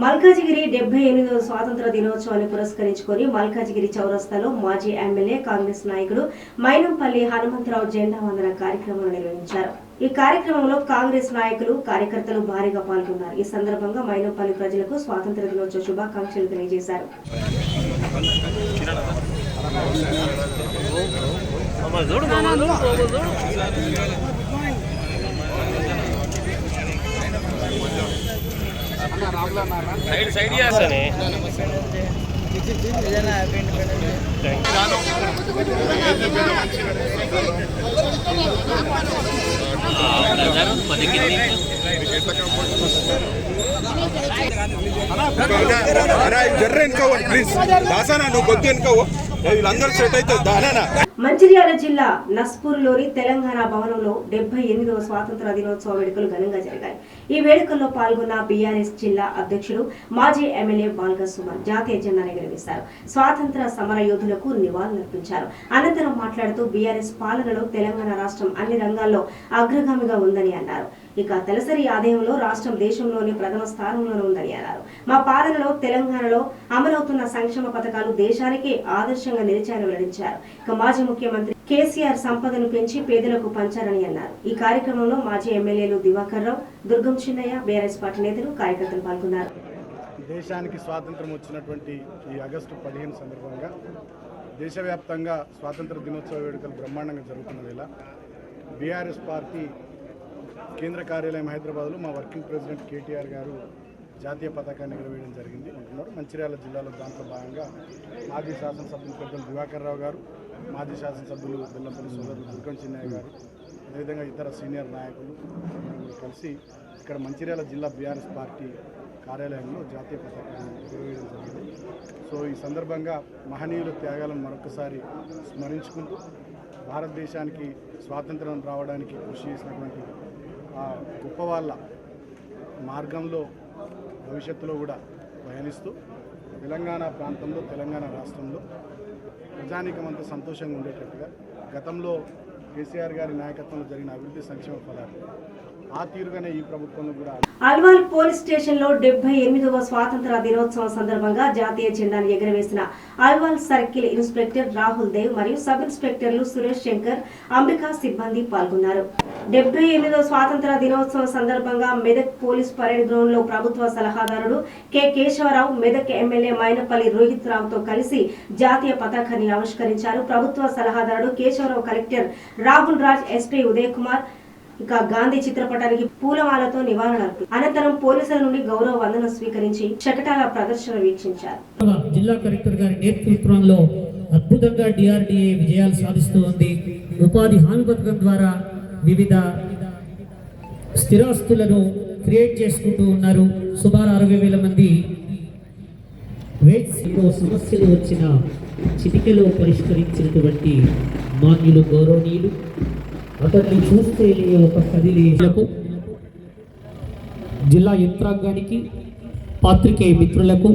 మల్కాజిగిరి 78వ స్వాతంత్ర దినోత్సవాన్ని పురస్కరించుకొని మల్కాజిగిరి చౌరస్తాలో మాజీ ఎమ్మెల్యే కాంగ్రెస్ నాయకుడు మైనంపల్లి హనుమంతరావు జెండా వందన కార్యక్రమాన్ని నిర్వహించారు. ఈ కార్యక్రమంలో కాంగ్రెస్ నాయకులు, కార్యకర్తలు భారీగా పాల్గొన్నారు. ఈ సందర్భంగా మైనంపల్లి ప్రజలకు స్వాతంత్ర దినోత్సవ శుభాకాంక్షలు తెలియజేశారు. సైడ్ చేస్తానే జర్ర ఎన్నుకోవాలి ప్లీజ్ దాసానా నువ్వు గొంతు ఎన్నుకోవు వీళ్ళందరూ సెట్ అవుతుంది. మంచిర్యాల జిల్లా నస్పూర్లోని తెలంగాణ భవనంలో 78వ స్వాతంత్ర దినోత్సవ వేడుకలు ఘనంగా జరిగాయి. ఈ వేడుకల్లో పాల్గొన్న బీఆర్ఎస్ జిల్లా అధ్యక్షుడు మాజీ ఎమ్మెల్యే బాల్క సుమన్ జాతీయ జెండాను ఎగురవేశారు. స్వాతంత్ర సమర యోధులకు నివాళులర్పించారు. అనంతరం మాట్లాడుతూ బీఆర్ఎస్ పాలనలో తెలంగాణ రాష్ట్రం అన్ని రంగాల్లో అగ్రగామిగా ఉందని అన్నారు. ఇక తలసరి ఆదాయంలో రాష్ట్రం దేశంలోని ప్రథమ స్థానంలోనే ఉందని అన్నారు. మా పాలనలో తెలంగాణలో అమలవుతున్న సంక్షేమ పథకాలు దేశానికి ఆదర్శంగా నిలిచాయని వెల్లడించారు. ఇక మాజీ ముఖ్యమంత్రి కేసీఆర్ సంపదను పెంచి పేదలకు పంచారని అన్నారు. ఈ కార్యక్రమంలో మాజీ ఎమ్మెల్యేలు దివాకర్ రావు, దుర్గం చిన్నయ్య, బీఆర్ఎస్ పార్టీ నేతలు, కార్యకర్తలు పాల్గొన్నారు. దేశానికి స్వాతంత్రం వచ్చినటువంటి ఈ ఆగస్టు 15 సందర్భంగా దేశవ్యాప్తంగా స్వాతంత్ర దినోత్సవ వేడుకలు బ్రహ్మాండంగా జరుగుతున్న వేళ బీఆర్ఎస్ పార్టీ కేంద్ర కార్యాలయం హైదరాబాద్లో మా వర్కింగ్ ప్రెసిడెంట్ కేటీఆర్ గారు జాతీయ పతాకాన్ని ఎగురవేయడం జరిగింది అంటున్నారు. మంచిర్యాల జిల్లాలో దాంట్లో భాగంగా మాజీ శాసనసభ్యులు పెద్దలు దివాకర్ రావు గారు, మాజీ శాసనసభ్యులు బెల్లంపల్లి సోదరులు దుర్గం చిన్నయ్య గారు, అదేవిధంగా ఇతర సీనియర్ నాయకులు కలిసి ఇక్కడ మంచిర్యాల జిల్లా బీఆర్ఎస్ పార్టీ కార్యాలయంలో జాతీయ పతాకాన్ని ఎగురవేయడం జరిగింది. సో ఈ సందర్భంగా మహనీయుల త్యాగాలను మరొకసారి స్మరించుకుంటూ భారతదేశానికి స్వాతంత్రం రావడానికి కృషి చేసినటువంటి ఆ గొప్ప వాళ్ళ మార్గంలో భవిష్యత్తులో కూడా పయనిస్తూ తెలంగాణ ప్రాంతంలో, తెలంగాణ రాష్ట్రంలో ప్రజానీకమంతా సంతోషంగా ఉండేటట్టుగా గతంలో కేసీఆర్ గారి నాయకత్వంలో జరిగిన అభివృద్ధి సంక్షేమ ఫలాలు ఆ తీరుగానే ఈ ప్రభుత్వంలో కూడా. అల్వాల్ పోలీస్ స్టేషన్ లో 78వ స్వాతంత్ర దినోత్సవం సందర్భంగా జాతీయ జెండాను ఎగురవేసిన అల్వాల్ సర్కిల్ ఇన్స్పెక్టర్ రాహుల్ దేవ్ మరియు సబ్ ఇన్స్పెక్టర్లు సురేష్ శంకర్, అంబికా సిబ్బంది పాల్గొన్నారు. 78వ స్వాతంత్ర దినోత్సవం సందర్భంగా మెదక్ పోలీస్ పరేడ్ గ్రౌండ్ లో ప్రభుత్వ సలహాదారుడు కె కేశవరావు, మెదక్ ఎమ్మెల్యే మైనపల్లి రోహిత్ రావుతో కలిసి జాతీయ పతాకాన్ని ఆవిష్కరించారు. ప్రభుత్వ సలహాదారుడు కేశవరావు, కలెక్టర్ రాహుల్ రాజ్, ఎస్పీ ఉదయ్ కుమార్ ఇక గాంధీ చిత్రపటానికి పూలమాలతో నివాళులర్పించారు. అనంతరం పోలీసుల నుండి గౌరవ వందనం స్వీకరించి శకటాల ప్రదర్శన వీక్షించారు. జిల్లా కలెక్టర్ గారి నేతృత్వంలో అద్భుతంగా డిఆర్డీఏ విజయాలు సాధిస్తూ ఉంది. ఉపాధి హామీ పథకం ద్వారా వివిధ స్థిరాస్తులను క్రియేట్ చేసుకుంటూ ఉన్నారు. సుమారు 60,000 మంది సమస్యలు వచ్చిన చిటికెలో పరిష్కరించినటువంటి మాన్యులు, గౌరవనీయులు, అతన్ని చూస్తే ఒక కదిలేలకు, జిల్లా యంత్రాంగానికి, పాత్రికేయ మిత్రులకు,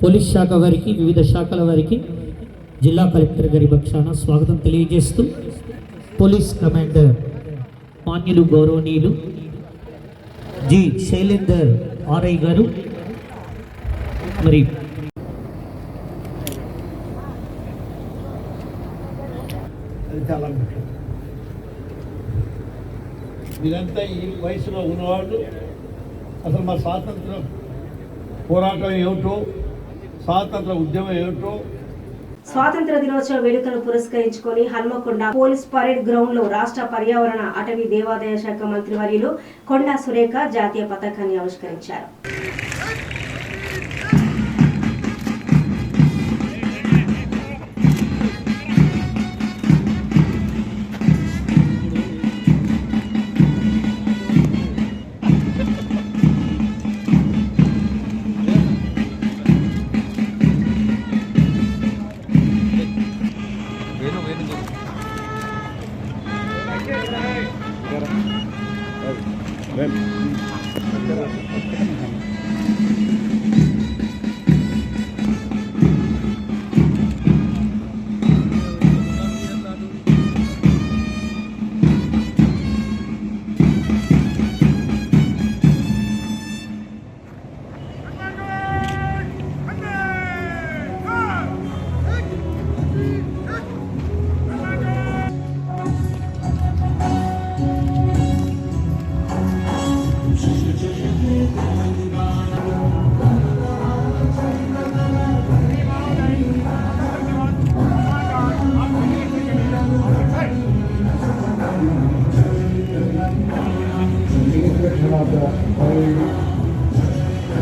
పోలీస్ శాఖ వారికి, వివిధ శాఖల వారికి జిల్లా కలెక్టర్ గారి పక్షాన స్వాగతం తెలియజేస్తూ పోలీస్ కమాండర్ మాన్యులు, గౌరవనీయులు జి శైలేందర్ ఆర్ఐ గారు మరి మీరంతా ఈ వయసులో ఉన్నవాళ్ళు అసలు మా స్వాతంత్ర పోరాటం ఏమిటో, స్వాతంత్ర ఉద్యమం ఏమిటో. స్వాతంత్ర దినోత్సవ వేడుకలను పురస్కరించుకొని హన్మకొండ పోలీస్ పరేడ్ గ్రౌండ్ లో రాష్ట్ర పర్యావరణ, అటవీ, దేవాదాయ శాఖ మంత్రివర్యులు కొండా సురేఖ జాతీయ పతాకాన్ని ఆవిష్కరించారు.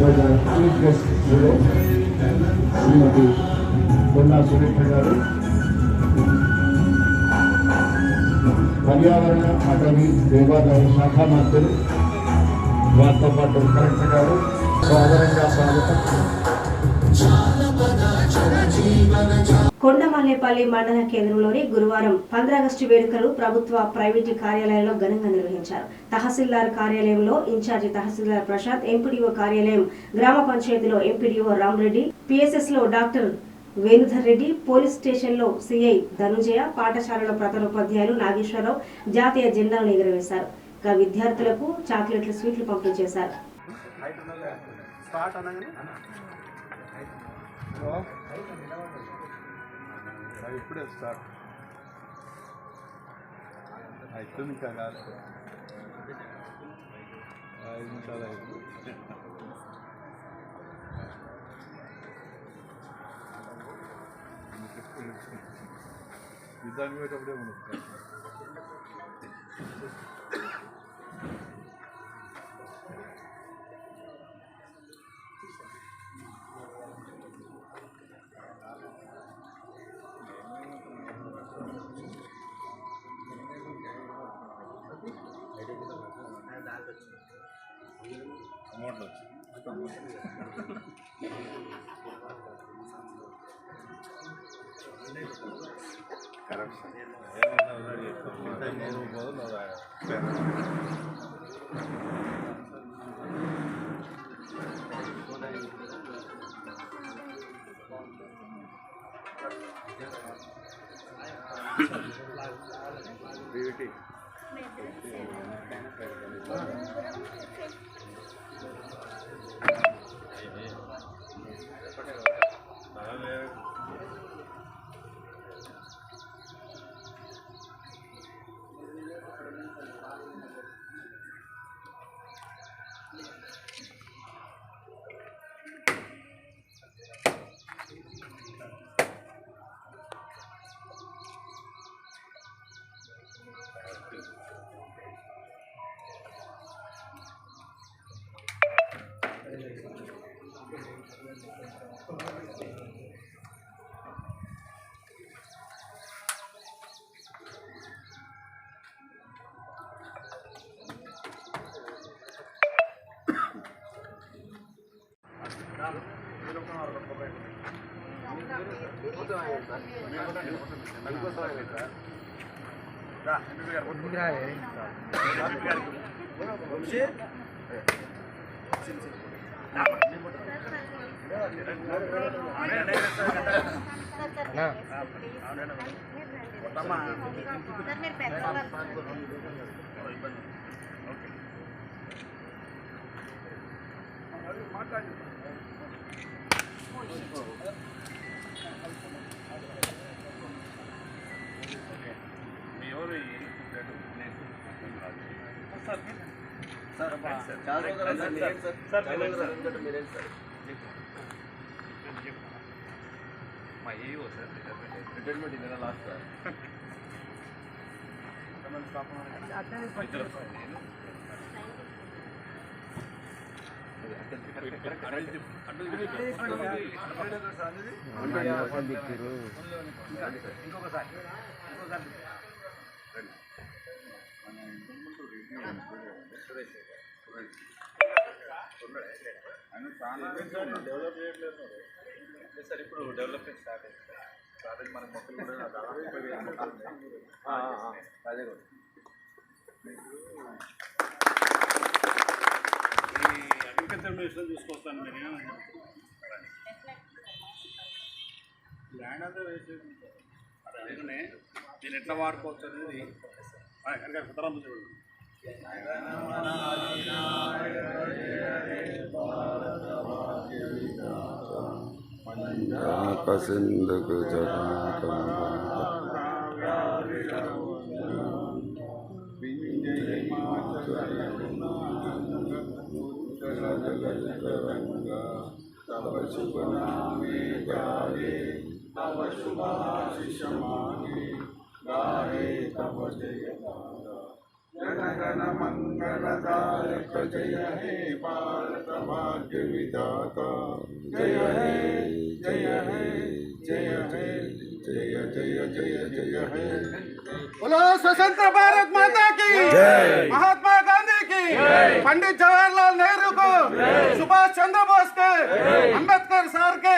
for the chief guest today, శ్రీమతి కొండా సురేఖ గారు, పర్యావరణ అటవీ దేవాదాయ శాఖ మంత్రులు, వారితో పాటు కలెక్టర్ గారు సాధారణంగా స్వాగతం. కొండమల్లేపల్లి మండల కేంద్రంలోని గురువారం 15 ఆగస్టు వేడుకలు ప్రభుత్వ ప్రైవేటు కార్యాలయాల్లో ఘనంగా నిర్వహించారు. తహసీల్దార్ కార్యాలయంలో ఇన్ఛార్జి తహసీల్దార్ ప్రసాద్, ఎంపీడీఓ కార్యాలయం గ్రామ పంచాయతీలో ఎంపీడీఓ రామరెడ్డి, పిఎస్ఎస్ లో డాక్టర్ వేణుధర్ రెడ్డి, పోలీస్ స్టేషన్లో సిఐ ధనుంజయ, పాఠశాలలో ప్రధానోపాధ్యాయులు నాగేశ్వరరావు జాతీయ జెండాను ఎగురవేశారు. ఇక విద్యార్థులకు చాక్లెట్లు, స్వీట్లు పంపిణీ చేశారు. ఇప్పుడే స్టార్ట్ అవుతుంది కదా 5 నిమిషాలు అవుతుంది. యుద్ధానికి పోయేటప్పుడే ఉండదు. సార్ ఇప్పుడు డెవలప్మెంట్ స్టార్ట్ అయింది. మన మొక్కలు కూడా అదే కూడా ఈ అగ్రికల్చర్ మినిస్టర్ చూసుకొస్తాను. నేను ల్యాండ్ అంతా వేసేది అందుకనే నేను ఎట్లా వాడుకోవచ్చు అనేది కుతరం చూడండి. సింధుకు जनगण मंगलदायक जय हे भारत भाग्य विधाता जय हे जय हे जय हे जय जय जय जय हे। बोलो स्वतंत्र भारत माता की जय, महात्मा गांधी की जय, पंडित जवाहरलाल नेहरू को सुभाष चंद्र बोस के अंबेडकर सर के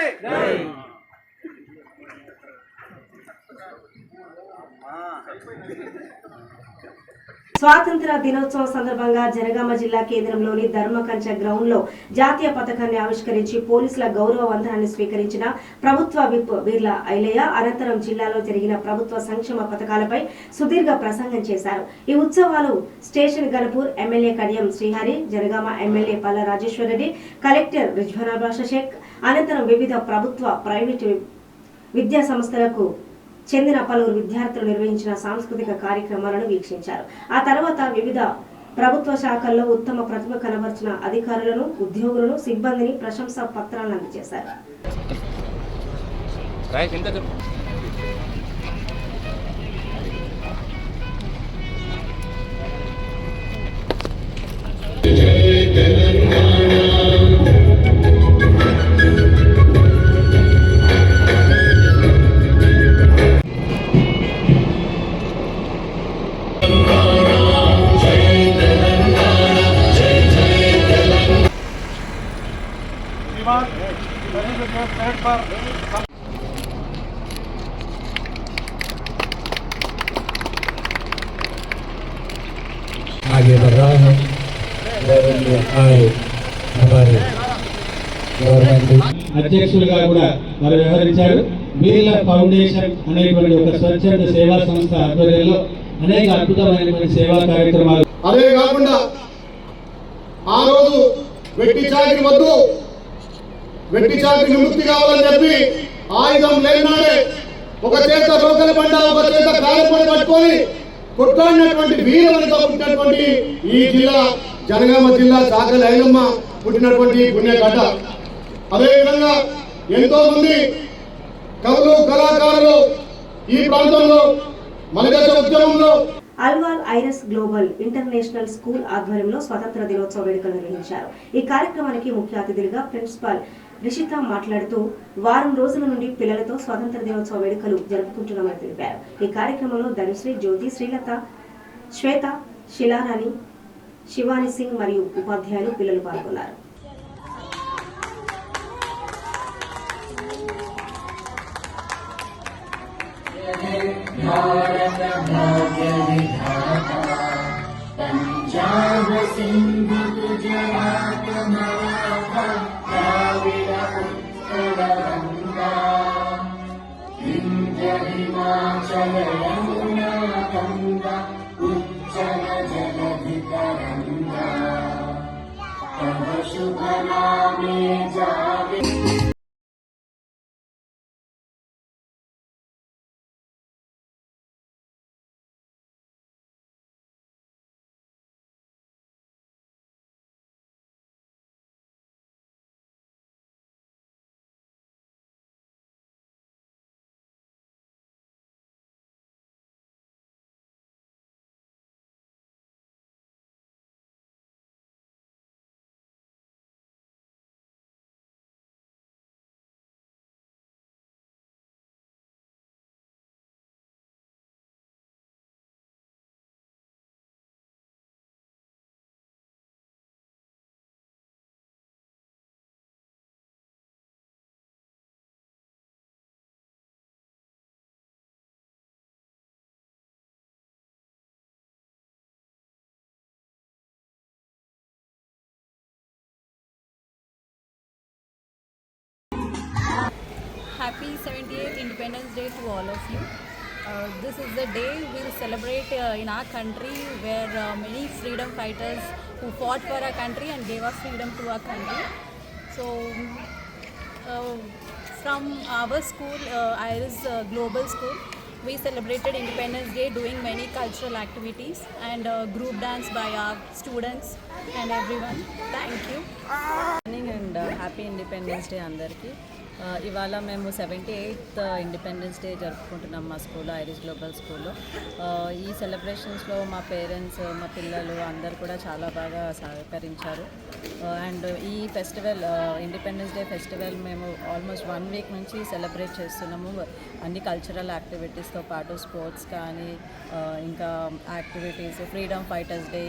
స్వాతంత్ర దినోత్సవం సందర్భంగా జనగామ జిల్లా కేంద్రంలోని ధర్మకంచ గ్రౌండ్ లో జాతీయ పతాకాన్ని ఆవిష్కరించి పోలీసుల గౌరవ వందనాన్ని స్వీకరించిన ప్రభుత్వ విప్ వీర్ల ఐలయ్య అనంతరం జిల్లాలో జరిగిన ప్రభుత్వ సంక్షేమ పథకాలపై సుదీర్ఘ ప్రసంగం చేశారు. ఈ ఉత్సవాలు station Ghanpur MLA Kadiyam Srihari, Jangaon MLA Palla Rajeshwara Reddy, collector Rizwana Basha Sheikh అనంతరం వివిధ ప్రభుత్వ ప్రైవేటు విద్యా సంస్థలకు చెందిన పలువురు విద్యార్థులు నిర్వహించిన సాంస్కృతిక కార్యక్రమాలను వీక్షించారు. ఆ తర్వాత వివిధ ప్రభుత్వ శాఖల్లో ఉత్తమ ప్రతిభ కనబర్చిన అధికారులను, ఉద్యోగులను, సిబ్బందిని ప్రశంసా పత్రాలను అందజేశారు. आगे बढ़ रहा है आए हमारे गवर्नमेंट అధ్యక్షులుగా కూడా వారు వ్యవహరించారు. వీళ్ళ ఫౌండేషన్ అనేటువంటి ఒక స్వచ్ఛంద సేవా సంస్థ ఆధ్వర్యంలో అనేక అద్భుతమైనటువంటి సేవా కార్యక్రమాలు. అదే కాకుండా ఆ రోజు వెట్టి చాకరి వద్దు, వెట్టి చాకరి విముక్తి కావాలని చెప్పి ఆయుధం లేనాడే ఒక చేత రోకల బండ, ఒక చేత కారపడి పట్టుకొని కొట్లాడినటువంటి వీరవనితో పుట్టినటువంటి ఈ జిల్లా జనగామ జిల్లా చాకలి ఐలమ్మ పుట్టినటువంటి పుణ్యగడ్డ. అదేవిధంగా ఎంతో మంది కవులు, కళాకారులు ఈ ప్రాంతంలో మలిదశ ఉద్యమంలో అల్వాల్ ఐరస్ గ్లోబల్ ఇంటర్నేషనల్ స్కూల్ ఆధ్వర్యంలో స్వతంత్ర దినోత్సవ వేడుకలు నిర్వహించారు. ఈ కార్యక్రమానికి ముఖ్య అతిథులుగా ప్రిన్సిపాల్ రిషిత మాట్లాడుతూ వారం రోజుల నుండి పిల్లలతో స్వతంత్ర దినోత్సవ వేడుకలు జరుపుకుంటున్నామని తెలిపారు. ఈ కార్యక్రమంలో ధనుశ్రీ, జ్యోతి, శ్రీలత, శ్వేత, శిలారాణి, శివాని సింగ్ మరియు ఉపాధ్యాయులు, పిల్లలు పాల్గొన్నారు. पंजाब सिंध गुजरात मराठा द्राविड उत्कल गंगा विंध्य हिमाचल यमुना गंगा उज्जल जलधि तरंगा तव शुभ नामे जागे. Happy 78th Independence Day to all of you. This is the day we'll celebrate in our country where many freedom fighters who fought for our country and gave us freedom to our country. So from our school, IRIS Global School, we celebrated Independence Day doing many cultural activities and group dance by our students and everyone. Thank you. And happy independence day అందరికీ. ఇవాళ మేము 78th independence day జరుపుకుంటున్నాం మా స్కూల్లో, iris global స్కూల్లో. ఈ సెలబ్రేషన్స్లో మా parents, మా పిల్లలు అందరు కూడా చాలా బాగా సహకరించారు. అండ్ ఈ ఫెస్టివల్, ఇండిపెండెన్స్ డే ఫెస్టివల్ మేము ఆల్మోస్ట్ 1 వీక్ నుంచి సెలబ్రేట్ చేస్తున్నాము. అన్ని కల్చరల్ యాక్టివిటీస్తో పాటు స్పోర్ట్స్ కానీ, ఇంకా యాక్టివిటీస్, ఫ్రీడమ్ ఫైటర్స్ డే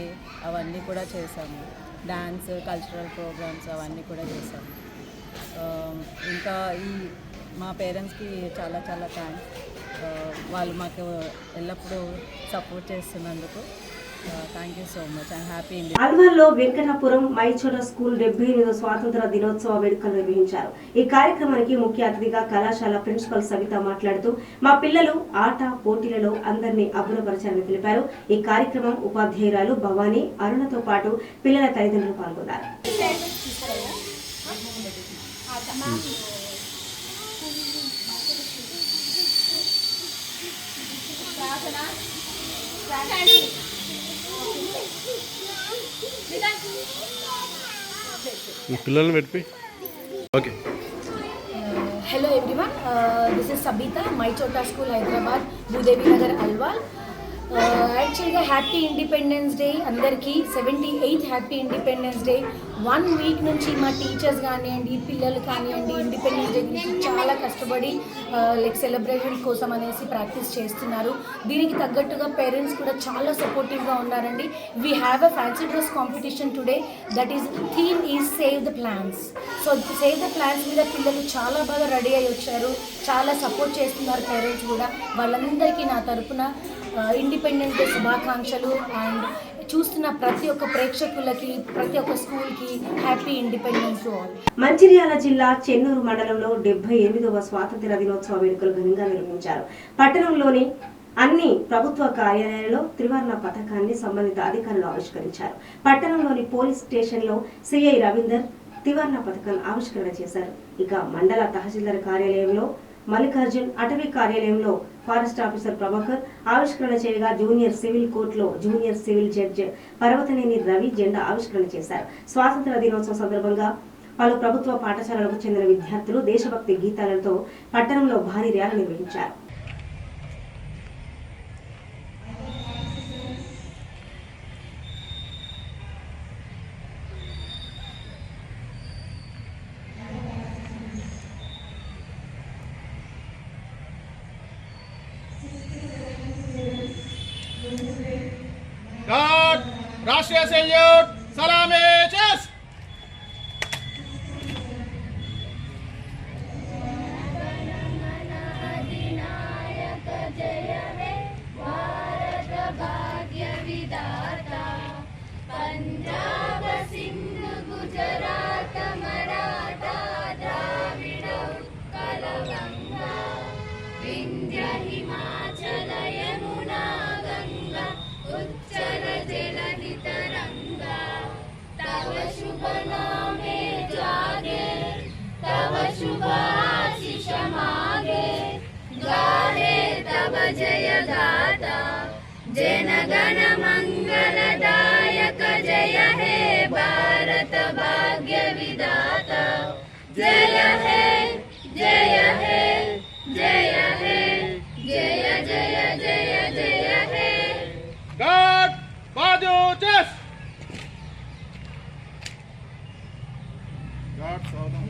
అవన్నీ కూడా చేసాము. డ్యాన్స్, కల్చరల్ ప్రోగ్రామ్స్ అవన్నీ కూడా చేసాము. ఇంకా మా పేరెంట్స్కి చాలా చాలా థ్యాంక్స్. వాళ్ళు మాకు ఎల్లప్పుడూ సపోర్ట్ చేస్తున్నందుకు thank you so much. I'm happy. అల్వాల్లో వెంకటాపురం మైచోట స్కూల్ 78వ స్వాతంత్ర దినోత్సవ వేడుకలు నిర్వహించారు. ఈ కార్యక్రమానికి ముఖ్య అతిథిగా కళాశాల ప్రిన్సిపల్ సవిత మాట్లాడుతూ మా పిల్లలు ఆట పోటీలలో అందరినీ అబ్బురపరచారని తెలిపారు. ఈ కార్యక్రమం ఉపాధ్యాయురాలు భవానీ, అరుణతో పాటు పిల్లల తల్లిదండ్రులు పాల్గొన్నారు. పిల్లల్ని పెట్టి okay. Hello everyone, this is Sabita, Mychota School, Hyderabad, Bhudevi Nagar, Alwal. Actually happy independence day అందరికీ. 78th happy independence day. 1 week నుంచి మా టీచర్స్ కానివ్వండి, పిల్లలు కానివ్వండి, ఇండిపెండెన్స్ డే గురించి చాలా కష్టపడి సెలబ్రేషన్ కోసం అనేసి ప్రాక్టీస్ చేస్తున్నారు. దీనికి తగ్గట్టుగా పేరెంట్స్ కూడా చాలా సపోర్టివ్గా ఉన్నారండి. We have a fancy dress competition today. That is theme is save the plans. So save the plans మీద పిల్లలు చాలా బాగా రెడీ అయ్యి వచ్చారు. చాలా సపోర్ట్ చేస్తున్నారు పేరెంట్స్ కూడా. వాళ్ళందరికీ నా తరపున ఇండిపెండెన్స్ డే శుభాకాంక్షలు. అండ్ చూస్తున్న ప్రతి ఒక్క ప్రేక్షకులకి, ప్రతి ఒక్క స్కూల్కి happy independence to all. Mancherial జిల్లా చెన్నూరు మండలంలో 78వ స్వాతంత్ర దినోత్సవ వేడుకలు ఘనంగా నిర్వహించారు. పట్టణంలోని అన్ని ప్రభుత్వ కార్యాలయాల్లో త్రివర్ణ పతాకాన్ని సంబంధిత అధికారులు ఆవిష్కరించారు. పట్టణంలోని పోలీస్ స్టేషన్లో సిఐ రవీందర్ త్రివర్ణ పతాకాన్ని ఆవిష్కరణ చేశారు. ఇక మండల తహసీల్దార్ కార్యాలయంలో మల్లికార్జున్, అటవీ కార్యాలయంలో ఫారెస్ట్ ఆఫీసర్ ప్రభాకర్ ఆవిష్కరణ చేయగా, జూనియర్ సివిల్ కోర్టులో junior civil judge Parvathaneni Ravi జెండా ఆవిష్కరణ చేశారు. స్వాతంత్ర దినోత్సవం సందర్భంగా పలు ప్రభుత్వ పాఠశాలలకు చెందిన విద్యార్థులు దేశభక్తి గీతాలతో పట్టణంలో భారీ ర్యాలీ నిర్వహించారు. రాష్ట్రీయ సెల్యూట్, సలామే, చెస్. పంజాబ్, సింధ్, గుజరాత్, మరాఠా, ద్రావిడ, ఉత్కల, గంగా, వింధ్య, హిమాచల, యమునా, గంగా, ఉచ్చల, జలధి, तरंगा. तव शुभ नामे जागे, तव शुभ आशीष मागे, गाहे तव जय गाथा. जन गण मंगलदायक जय हे भारत भाग्य विधाता. जय है, जय है, जय है, जय जय जय जय है. गार्ड, बाजू, चेस. गार्ड, सावधान.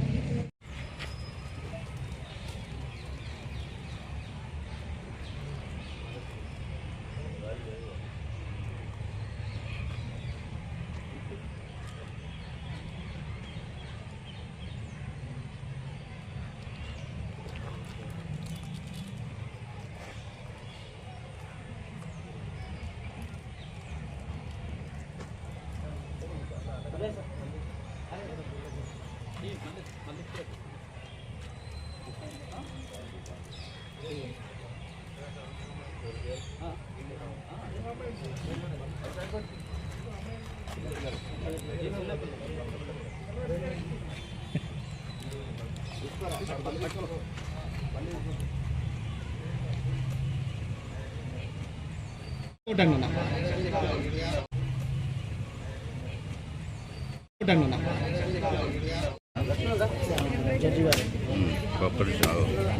జడ్జి గారు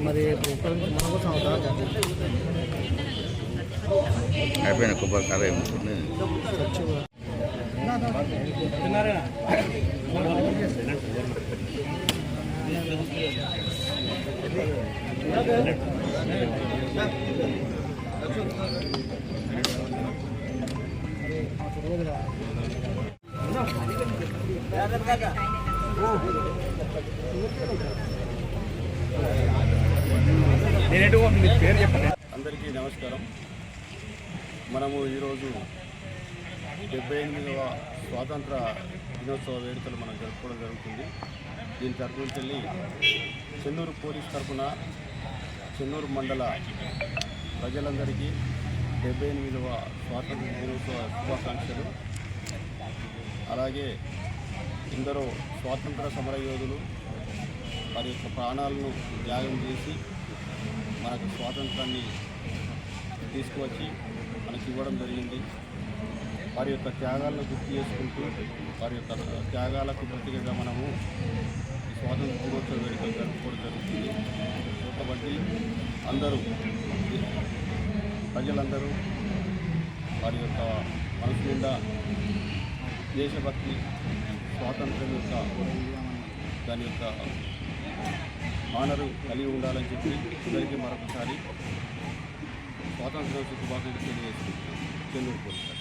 మరి మన కోసం అవుతారా అయిపోయిన కొబ్బరి కార ఏముంటుంది అందరికీ నమస్కారం. మనము ఈరోజు 78వ స్వాతంత్ర దినోత్సవ వేడుకలు మనం జరుపుకోవడం జరుగుతుంది. దీని తరఫున వెళ్ళి చెన్నూరు పోలీస్ తరఫున చెన్నూరు మండల ప్రజలందరికీ 78వ స్వాతంత్ర దినోత్సవ శుభాకాంక్షలు. అలాగే ఎందరో స్వాతంత్ర సమరయోధులు వారి యొక్క ప్రాణాలను త్యాగం చేసి మనకు స్వాతంత్రాన్ని తీసుకువచ్చి మనకి ఇవ్వడం జరిగింది. వారి యొక్క త్యాగాలను గుర్తు చేసుకుంటూ వారి యొక్క త్యాగాలకు ప్రతిగా మనము స్వాతంత్ర దినోత్సవ వేడుకలు జరుపుకోవడం జరుగుతుంది. కాబట్టి అందరూ ప్రజలందరూ వారి యొక్క మనసు నిండా దేశభక్తి స్వాతంత్రం యొక్క దాని యొక్క ఆనరు కలిగి ఉండాలని చెప్పి అందరికీ మరొకసారి స్వాతంత్ర శుభాకాంక్షలు తెలియజేస్తుంది చెన్నూరు పోలీసు.